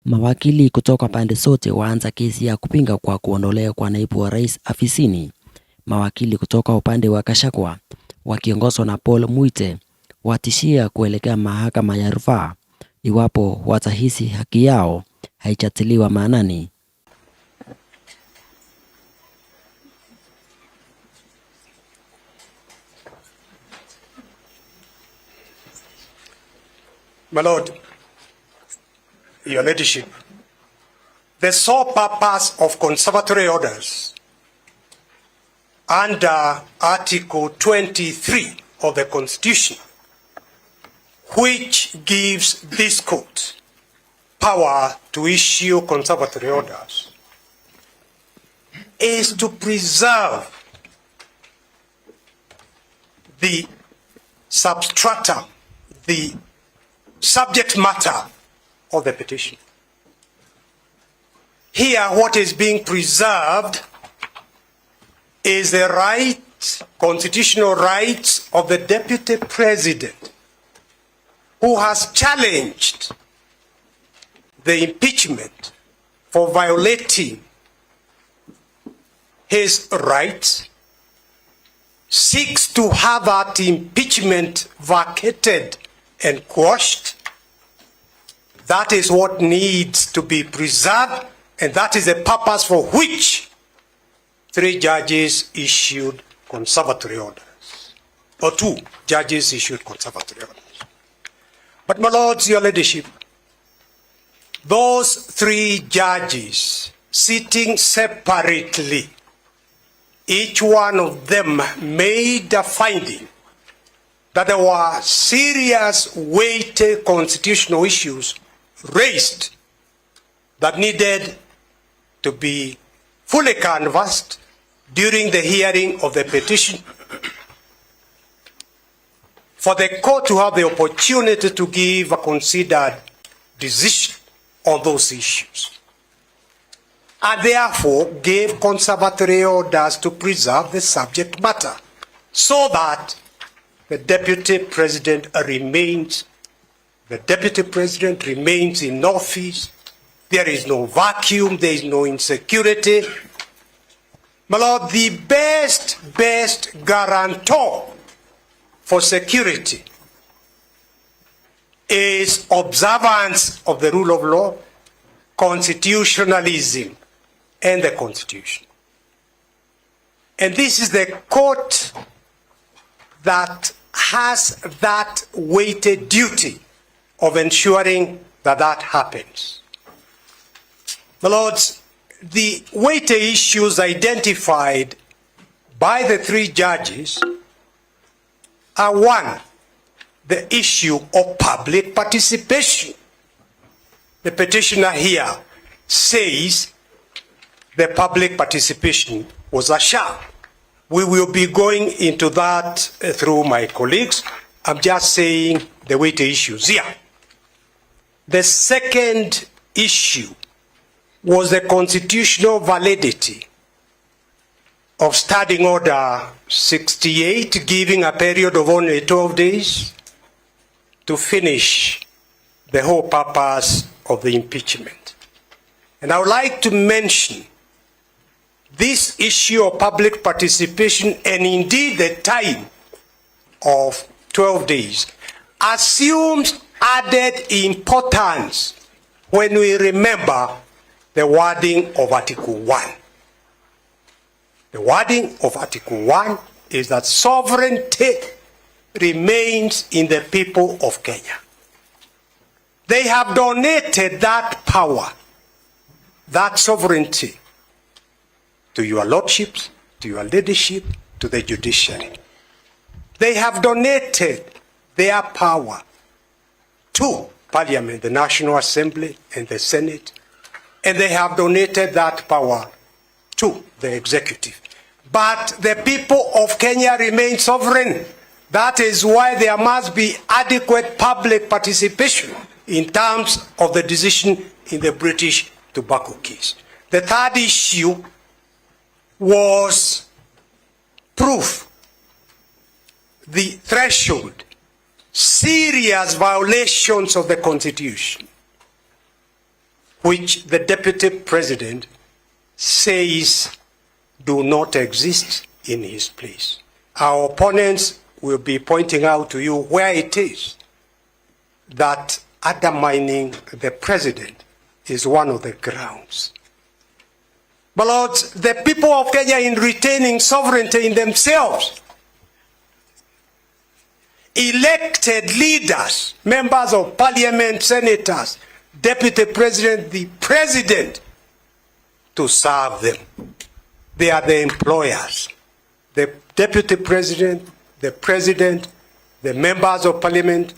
Mawakili kutoka pande zote waanza kesi ya kupinga kwa kuondolewa kwa naibu wa rais afisini. Mawakili kutoka upande wa Gachagua wakiongozwa na Muite watishia kuelekea mahakama ya rufaa iwapo watahisi haki yao haijatiliwa maanani. My Lord, Your Ladyship, the sole purpose of conservatory orders under Article 23 of the Constitution, which gives this court power to issue conservatory orders, is to preserve the substratum, the subject matter of the petition. Here, what is being preserved is the right, constitutional rights of the Deputy President who has challenged the impeachment for violating his rights, seeks to have that impeachment vacated and quashed. That is what needs to be preserved, and that is the purpose for which 3 judges issued conservatory orders, or 2 judges issued conservatory orders. But my lords, your ladyship, those 3 judges sitting separately, each one of them made a finding that there were serious, weighty constitutional issues raised that needed to be fully canvassed during the hearing of the petition, for the court to have the opportunity to give a considered decision on those issues, and therefore gave conservatory orders to preserve the subject matter so that the Deputy President remains in office. There is no vacuum, there is no insecurity. My Lord, the best guarantor for security is observance of the rule of law, constitutionalism, and the Constitution. And this is the court that has that weighted duty of ensuring that that happens. My lords, the weighty issues identified by the 3 judges are: 1, the issue of public participation. The petitioner here says the public participation was a sham. We will be going into that through my colleagues. I'm just saying the weighty issues here. The second issue was the constitutional validity of Standing Order 68, giving a period of only 12 days to finish the whole purpose of the impeachment. And I would like to mention this issue of public participation, and indeed the time of 12 days, assumes added importance when we remember the wording of Article 1. The wording of Article 1 is that sovereignty remains in the people of Kenya. They have donated that power, that sovereignty, to your lordships, to your leadership, to the judiciary. They have donated their power to Parliament, the National Assembly, and the Senate, and they have donated that power to the executive. But the people of Kenya remain sovereign. That is why there must be adequate public participation in terms of the decision in the British tobacco case. The third issue was proof, the threshold, serious violations of the Constitution. which the deputy president says do not exist in his place. Our opponents will be pointing out to you where it is that undermining the president is one of the grounds. But Lord, the people of Kenya, in retaining sovereignty in themselves, elected leaders, members of parliament, senators, deputy president, the president, to serve them. They are the employers. The deputy president, the president, the members of parliament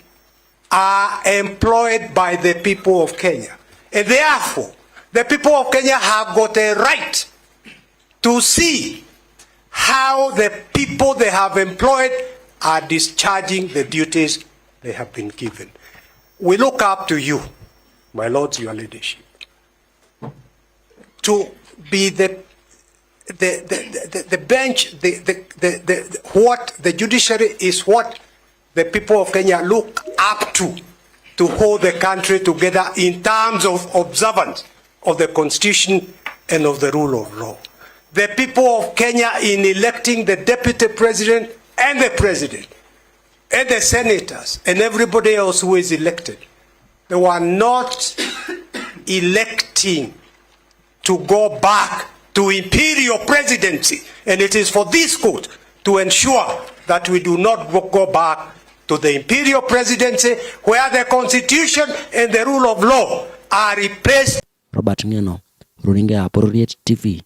are employed by the people of Kenya. And therefore, the people of Kenya have got a right to see how the people they have employed are discharging the duties they have been given. We look up to you, my lords, your leadership, to be the bench, what the judiciary is what the people of Kenya look up to hold the country together in terms of observance of the Constitution and of the rule of law. The people of Kenya, in electing the deputy president and the president and the senators and everybody else who is elected, they were not electing to go back to imperial presidency. And it is for this court to ensure that we do not go back to the imperial presidency, where the Constitution and the rule of law are replaced. Robert Ngeno, runinga ya Bororiet TV.